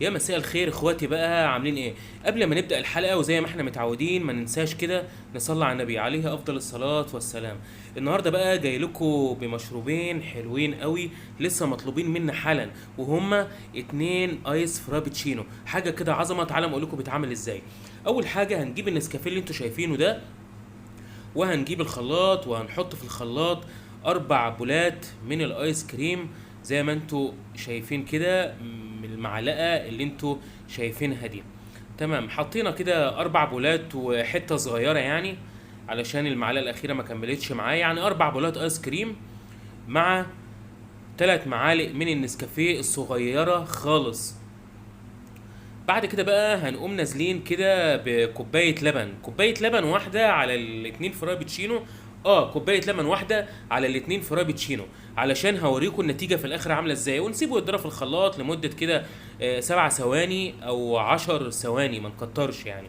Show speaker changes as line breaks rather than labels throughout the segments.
يا مساء الخير اخواتي، بقى عاملين ايه؟ قبل ما نبدأ الحلقة وزي ما احنا متعودين ما ننساش كده نصلي على النبي عليه افضل الصلاة والسلام. النهاردة بقى جاي لكم بمشروبين حلوين قوي لسه مطلوبين منا حالا، وهما 2 ايس فرابتشينو، حاجة كده عظمة. تعالى اقول لكم بيتعمل ازاي. اول حاجة هنجيب النسكافيه اللي انتوا شايفينه ده، وهنجيب الخلاط وهنحط في الخلاط 4 بولات من الايس كريم زي ما انتوا شايفين كده، من المعلقة اللي انتوا شايفينها دي. تمام، حطينا كده 4 بولات وحتة صغيرة يعني، علشان المعلقة الأخيرة ما كملتش معايا، يعني 4 بولات ايس كريم مع 3 معالق من النسكافيه الصغيرة خالص. بعد كده بقى هنقوم نازلين كده بكوباية لبن، كوباية لبن واحدة على الاتنين فرابتشينو. كوباية لبن واحدة على الاتنين فرابتشينو، علشان هوريكم النتيجة في الآخر عاملة ازاي، ونسيبه يتضرب في الخلاط لمدة كده 7 ثواني أو 10 ثواني، ما نكترش يعني.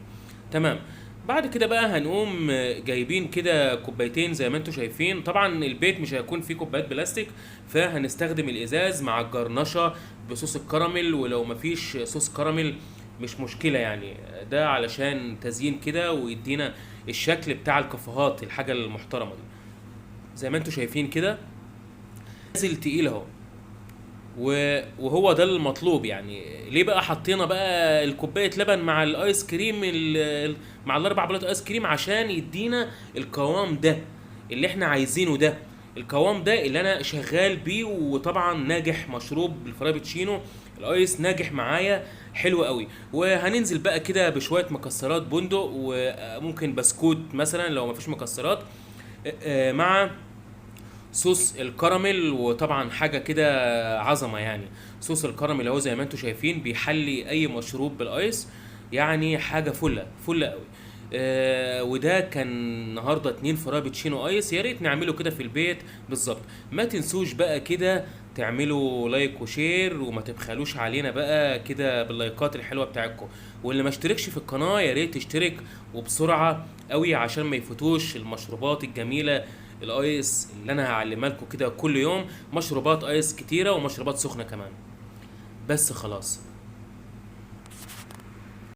تمام. بعد كده بقى هنقوم جايبين كده كوبايتين زي ما انتم شايفين. طبعا البيت مش هيكون فيه كوبايات بلاستيك، فهنستخدم الازاز مع الجرنشة بصوص الكراميل، ولو مفيش صوص كراميل مش مشكلة يعني، ده علشان تزيين كده ويدينا الشكل بتاع الكافيهات، الحاجة المحترمة دي. زي ما انتم شايفين كده نازل تقيل اهو، وهو ده المطلوب يعني. ليه بقى حطينا بقى الكوبايه لبن مع الايس كريم مع ال4 بلات ايس كريم؟ عشان يدينا القوام ده اللي احنا عايزينه، ده القوام ده اللي انا شغال بيه. وطبعا ناجح مشروب الفرابتشينو الايس، ناجح معايا حلو قوي. وهننزل بقى كده بشويه مكسرات بندق، وممكن بسكوت مثلا لو مفيش مكسرات، مع صوص الكراميل. وطبعا حاجه كده عظمه يعني، صوص الكراميل اهو زي ما انتم شايفين بيحلي اي مشروب بالايس، يعني حاجه فله فله قوي. وده كان النهارده 2 فرابتشينو ايس، يا ريت نعمله كده في البيت بالظبط. ما تنسوش بقى كده تعملوا لايك وشير، وما تبخلوش علينا بقى كده باللايكات الحلوه بتاعتكم. واللي ما اشتركش في القناه يا ريت تشترك وبسرعه قوي، عشان ما يفوتوش المشروبات الجميله الايس اللي انا هعلمها لكم كده كل يوم، مشروبات ايس كتيره ومشروبات سخنه كمان. بس خلاص،